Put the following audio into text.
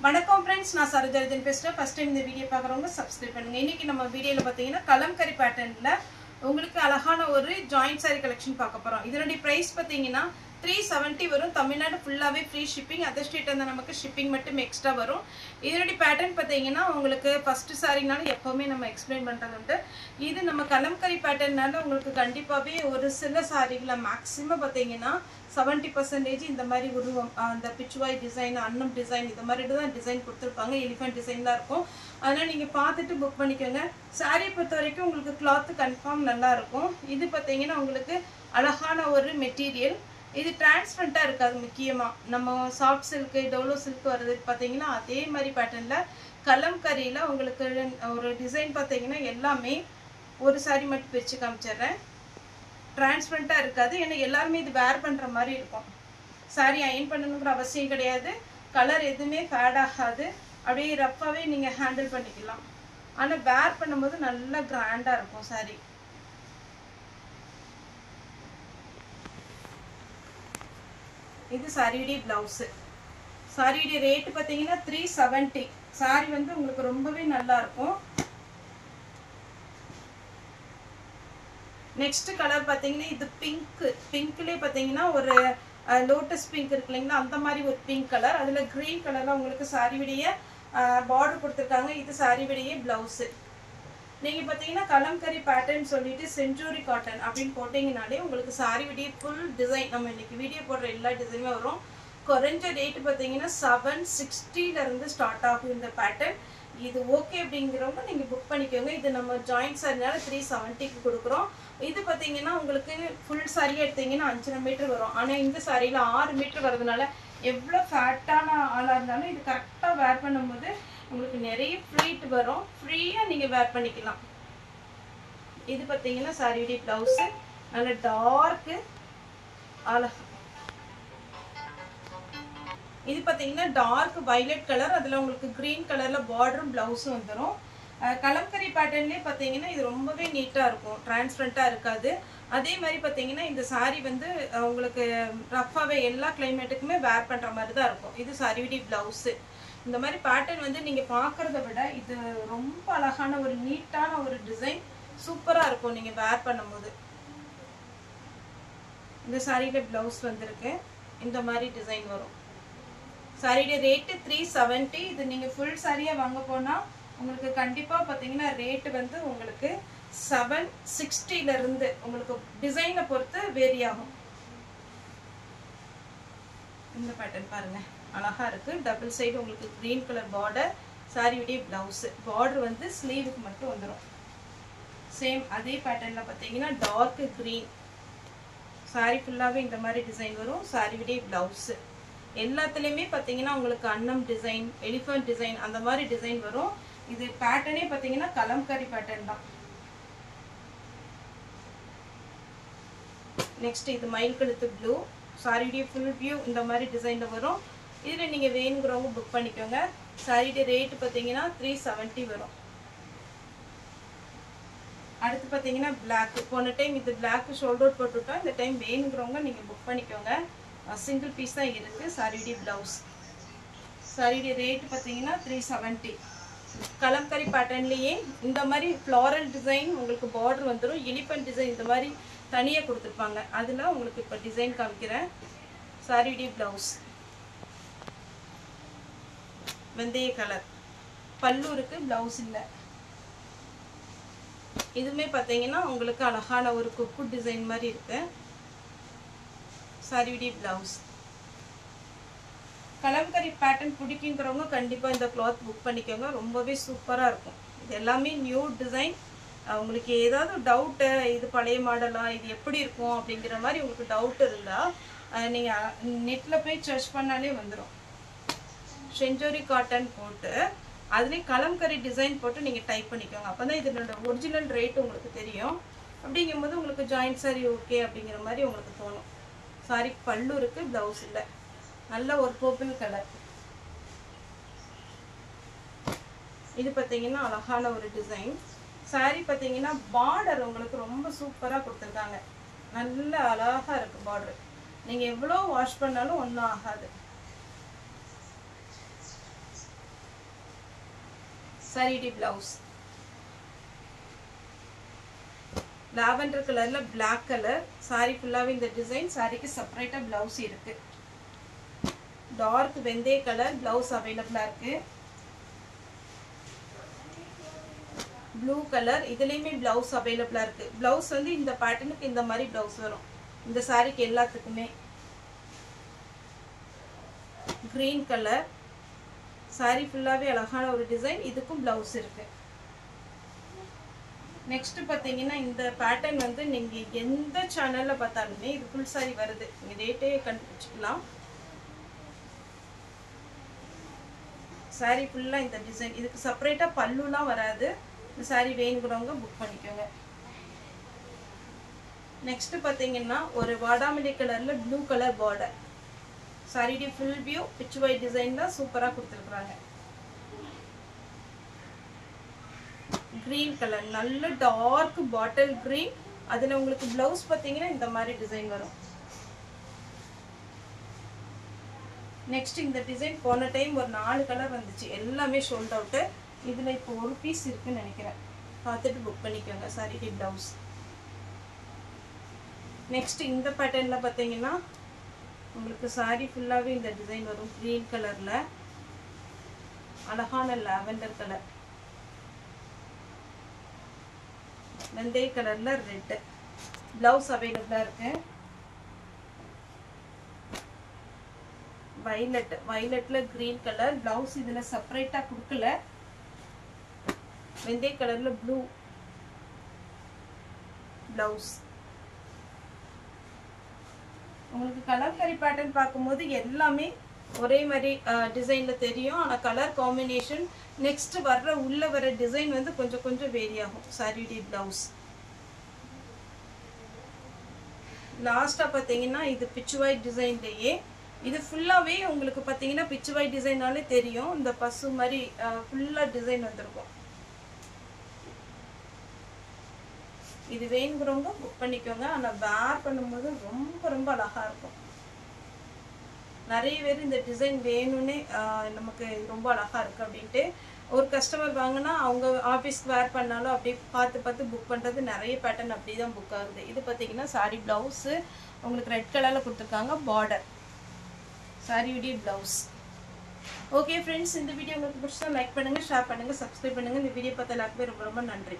வணக்கம் फ्रेंड्स நான் சரோஜாதன் பேசுறேன் ஃபர்ஸ்ட் டைம் இந்த வீடியோ பார்க்கறவங்க சப்ஸ்கிரைப் பண்ணுங்க இன்னைக்கு நம்ம வீடியோல பாத்தீங்கன்னா கலம்கரி பேட்டர்ன்ல உங்களுக்கு அழகான ஒரு ஜாயிண்ட் saree கலெக்ஷன் பார்க்க போறோம் இதனுடைய பிரைஸ் பாத்தீங்கன்னா 370 வரும் தமிழ்நாடு ஃபுல்லாவே ஃப்ரீ ஷிப்பிங் அதர் ஸ்டேட் அந்த நமக்கு ஷிப்பிங் மட்டும் எக்ஸ்ட்ரா வரும் இதனுடைய பேட்டர்ன் பாத்தீங்கன்னா உங்களுக்கு ஃபர்ஸ்ட் சாரினால எப்பவுமே நம்ம எக்ஸ்பிளைன் பண்றது உண்டு இது நம்ம கலம்கரி பேட்டர்னால உங்களுக்கு கண்டிப்பாவே ஒரு சில சாரிகள மேக்ஸिमम பாத்தீங்கன்னா 70% இந்த மாதிரி உருவம் அந்த பிச்சுவாய் டிசைன் அன்னம் டிசைன் இந்த மாதிரி தான் டிசைன் கொடுத்திருப்பாங்க எலிஃபண்ட் டிசைன்ல இருக்கும் அதனால நீங்க பார்த்துட்டு புக் பண்ணிக்கோங்க saree பொறுத்த வரைக்கும் உங்களுக்கு cloth கன்ஃபார்ம் நல்லா இருக்கும் இது பாத்தீங்கன்னா உங்களுக்கு அழகான ஒரு மெட்டீரியல் இது டிரான்ஸ்பரண்டா இருக்காது முக்கியமா நம்ம சாஃப்ட் சில்க் டோலோ சில்க் வருது பாத்தீங்கன்னா அதே மாதிரி பேட்டர்ன்ல கலம்கரியில உங்களுக்கு ஒரு டிசைன் பாத்தீங்கன்னா எல்லாமே ஒரு saree மட்டும் பிரிச்சு காமிச்சறேன் டிரான்ஸ்பரண்டா இருக்காது ஏன்னா எல்லாரும் இது வேர் பண்ற மாதிரி இருக்கும் saree அயன் பண்ணனும்ங்கற அவசியம் கிடையாது கலர் எதுமே ஃபேட் ஆகாது அப்படியே ரஃப்பாவே நீங்க ஹேண்டில் பண்ணிக்கலாம் ஆனா வேர் பண்ணும்போது நல்ல கிராண்டா இருக்கும் saree இது சாரியோட ப்ளவுஸ் சாரியோட ரேட் பாத்தீங்கன்னா 370 saree வந்து உங்களுக்கு ரொம்பவே நல்லா இருக்கும் நெக்ஸ்ட் கலர் பாத்தீங்கன்னா இது பிங்க்லயே பாத்தீங்கன்னா ஒரு லோட்டஸ் பிங்க் இருக்குங்களா அந்த மாதிரி ஒரு பிங்க் கலர் அதுல கிரீன் கலர்ல உங்களுக்கு சாரியோட border கொடுத்திருக்காங்க இது சாரியோட ப்ளவுஸ் நீங்க பாத்தீங்கன்னா கலம்கரி பேட்டர்ன் சொல்லிட்டு செஞ்சுரி காட்டன் அப்படிን போடிங்கனாலே உங்களுக்கு சாரியோட ফুল டிசைன் நம்ம இன்னைக்கு வீடியோ போடுற எல்லா டிசைனுமே வரும் குறைஞ்ச ரேட் பாத்தீங்கன்னா 760 ல இருந்து ஸ்டார்ட் ஆகும் இந்த பேட்டர்ன் இது ஓகே அப்படிங்கறவங்க நீங்க புக் பண்ணிக்கோங்க இது நம்ம ஜாயிண்ட் சாரினால 370 க்கு கொடுக்கிறோம் இது பாத்தீங்கன்னா உங்களுக்கு ফুল saree எடுத்தீங்கன்னா 5 மீட்டர் வரும் ஆனா இந்த சாரியில 6 மீட்டர் வரதுனால எவ்வளவு ஃபேட்டான ஆளா இருந்தாலும் இது கரெக்ட்டா வேர் பண்ணும்போது உங்களுக்கு நிறைய ஃப்ளீட் வரும் ஃப்ரீயா நீங்க வேர் பண்ணிக்கலாம் இது பாத்தீங்கன்னா சாரியோட ப்ளவுஸ் நல்ல டார்க் அழகா இது பாத்தீங்கன்னா டார்க் வயலட் கலர் அதுல உங்களுக்கு கிரீன் கலர்ல பார்டரும் ப்ளவுஸும் வந்துரும் கலம்கரி பேட்டர்ன்லயே பாத்தீங்கன்னா இது ரொம்பவே நீட்டா இருக்கும் டிரான்ஸ்பரண்டா இருக்காது அதே மாதிரி பாத்தீங்கன்னா இந்த saree வந்து உங்களுக்கு ரஃப்பாவே எல்லா கிளைமேட்டுக்குமே வேர் பண்ற மாதிரி தான் இருக்கும் இது சாரியோட ப்ளவுஸ் இந்த மாதிரி பேட்டர்ன் வந்து நீங்க பார்க்கறத விட இது ரொம்ப அழகான ஒரு நீட்டான ஒரு டிசைன் சூப்பரா இருக்கும் நீங்க வேர் பண்ணும்போது இந்த சாரியோட ப்ளவுஸ் வந்திருக்கு இந்த மாதிரி டிசைன் வரும் சாரியோட ரேட் 370 இது நீங்க ফুল சாரியா வாங்க போனா உங்களுக்கு கண்டிப்பா பாத்தீங்கன்னா ரேட் வந்து உங்களுக்கு 760 ல இருந்து உங்களுக்கு டிசைனை பொறுத்து வேரி ஆகும் இந்த பேட்டர்ன் பாருங்க அழகா இருக்கு டபுள் சைடு உங்களுக்கு green கலர் border சாரியோட ப்ளவுஸ் border வந்து ஸ்லீவுக்கு மட்டும் வந்துரும் சேம் அதே பேட்டர்ன்ல பாத்தீங்கன்னா டார்க் green saree ஃபுல்லாவே இந்த மாதிரி டிசைன் வரும் சாரியோட ப்ளவுஸ் எல்லாத்துலயுமே பாத்தீங்கன்னா உங்களுக்கு அன்னம் டிசைன் எலிஃபண்ட் டிசைன் அந்த மாதிரி டிசைன் வரும் இது பேட்டர்னே பாத்தீங்கன்னா கலம்கரி பேட்டர்ன் தான் நெக்ஸ்ட் இது மயில் கழுத்து ப்ளூ சாரியோட ஃபுல் வியூ இந்த மாதிரி டிசைன்ல வரும் இதுல நீங்க வேணும்ங்கறவங்க புக் பண்ணிக்கோங்க சாரியோட ரேட் பாத்தீங்கன்னா 370 வரும் அடுத்து பாத்தீங்கன்னா Black போன டைம் இது Black ஷோல்டர் அவுட் போட்டுட்டோம் இந்த டைம் வேணும்ங்கறவங்க நீங்க புக் பண்ணிக்கோங்க சிங்கிள் பீஸ் தான் இருக்கு சாரியோட ப்ளவுஸ் சாரியோட ரேட் பாத்தீங்கன்னா 370 கலம்கரி பேட்டர்ன்லயே இந்த மாதிரி ஃப்ளோரல் டிசைன் உங்களுக்கு border வந்துரும் எலிஃபண்ட் டிசைன் இந்த மாதிரி தனியா கொடுத்திருப்பாங்க அதுல உங்களுக்கு இப்ப டிசைன் காமிக்கிறேன் சாரியோட ப்ளவுஸ் வெந்தய கலர் பல்லு இருக்கு ப்ளவுஸ் இல்ல இதுமே பாத்தீங்கன்னா உங்களுக்கு அழகான ஒரு கொக்கு டிசைன் மாதிரி இருக்கு சாரியோட ப்ளவுஸ் கலம்கரி பேட்டர்ன் பிடிக்கும்ங்கறவங்க கண்டிப்பா இந்த cloth புக் பண்ணிக்கோங்க ரொம்பவே சூப்பரா இருக்கும் இது எல்லாமே நியூ டிசைன் உங்களுக்கு ஏதாவது டவுட் இது பழைய மாடலா இது எப்படி இருக்கும் அப்படிங்கற மாதிரி உங்களுக்கு டவுட் இருந்தா நீங்க நெட்ல போய் சர்ச் பண்ணாலே வந்துரும் செஞ்சுரி காட்டன் போட்டு அதுல கலம்கரி டிசைன் போட்டு நீங்க டைப் பண்ணிக்கோங்க அப்பதான் இதோட ஒரிஜினல் ரேட் உங்களுக்கு தெரியும் அப்படிங்கும்போது உங்களுக்கு ஜாயிண்ட் saree ஓகே அப்படிங்கற மாதிரி உங்களுக்கு தோணும் saree பல்லு இருக்கு ப்ளவுஸ் இல்ல நல்ல ஒரு பர்பிள் கலர் இது பாத்தீங்கன்னா அழகான ஒரு டிசைன் saree பாத்தீங்கன்னா border உங்களுக்கு ரொம்ப சூப்பரா கொடுத்திருக்காங்க நல்ல அழகா இருக்கு border நீங்க எவ்வளவு வாஷ் பண்ணாலும் ஒண்ணும் ஆகாது saree blouse lavender கலர்ல black color saree ஃபுல்லாவே இந்த டிசைன் சாரிக்கு செப்பரேட்டா blouse இருக்கு dark வெந்தய கலர் blouse அவேலபிளா இருக்கு blue color இதுலயுமே blouse அவேலபிளா இருக்கு blouse வந்து இந்த பேட்டர்னுக்கு இந்த மாதிரி blouse வரும் இந்த சாரிக்கு எல்லாத்துக்குமே green color saree ஃபுல்லாவே அழகான ஒரு டிசைன் இதுக்கும் blouse இருக்கு நெக்ஸ்ட் பாத்தீங்கன்னா இந்த பேட்டர்ன் வந்து நீங்க எந்த சேனல்ல பார்த்தாலுமே இது full saree வருது நீங்க ரேட்டே கண்டுபிடிக்கலாம் saree ஃபுல்லா இந்த டிசைன் இதுக்கு செப்பரேட்டா பல்லுலாம் வராது இந்த saree வேணும்ங்கறவங்க புக் பண்ணிக்கோங்க நெக்ஸ்ட் பாத்தீங்கன்னா ஒரு வாடாமல்லி கலர்ல blue colour border saree full view pitch white design தான் சூப்பரா கொடுத்திருக்காங்க green color நல்ல dark bottle green அதுல உங்களுக்கு blouse பாத்தீங்கன்னா இந்த மாதிரி டிசைன் வரும் நெக்ஸ்ட் இந்த டிசைன் போன டைம் ஒரு 4 கலர் வந்துச்சு எல்லாமே sold out இதுல இப்போ ஒரு பீஸ் இருக்குன்னு நினைக்கிறேன் பார்த்துட்டு புக் பண்ணிக்கோங்க saree blouse நெக்ஸ்ட் இந்த பேட்டர்ன்ல பாத்தீங்கன்னா உங்களுக்கு saree ஃபுல்லாவே இந்த டிசைன் வரும் green கலர்ல அழகான lavender கலர் வெந்தய கலர்ல ரெட் blouse அவேலபிளா இருக்கு violetல green கலர் blouse இதுல செப்பரேட்டா கொடுக்கல வெந்தய கலர்ல blue blouse உங்களுக்கு கலம்கரி பேட்டர்ன் பாக்கும்போது எல்லாமே ஒரே மாதிரி டிசைன்ல தெரியும் ஆனா கலர் காம்பினேஷன் நெக்ஸ்ட் வர்ற உள்ள வர டிசைன் வந்து கொஞ்சம் கொஞ்சம் வேரி ஆகும் saree blouse லாஸ்டா பாத்தீங்கன்னா இது pitch white டிசைன்லயே இது ஃபுல்லாவே உங்களுக்கு பாத்தீங்கன்னா pitch white டிசைனாலே தெரியும் இந்த பசு மாதிரி ஃபுல்லா டிசைன் வந்திருக்கும் இது வேணும்ங்கறவங்க புக் பண்ணிக்கோங்க ஆனா வேர் பண்ணும்போது ரொம்ப ரொம்ப அழகா இருக்கும் நிறைய பேர் இந்த டிசைன் வேணும்னே நமக்கு ரொம்ப அழகா இருக்கு அப்படிட்டு ஒரு கஸ்டமர் வாங்குனா அவங்க ஆபீஸ்க்கு வேர் பண்ணாலும் அப்படியே பார்த்து புக் பண்றது நிறைய பேட்டர்ன் அப்படியே தான் புக் ஆகுது இது பாத்தீங்கன்னா saree blouse உங்களுக்கு ரெட் கலர்ல கொடுத்திருக்காங்க border saree blouse okay friends இந்த வீடியோ உங்களுக்கு பிடிச்சா லைக் பண்ணுங்க ஷேர் பண்ணுங்க சப்ஸ்கிரைப் பண்ணுங்க இந்த வீடியோ பார்த்த எல்லாருக்கும் ரொம்ப ரொம்ப நன்றி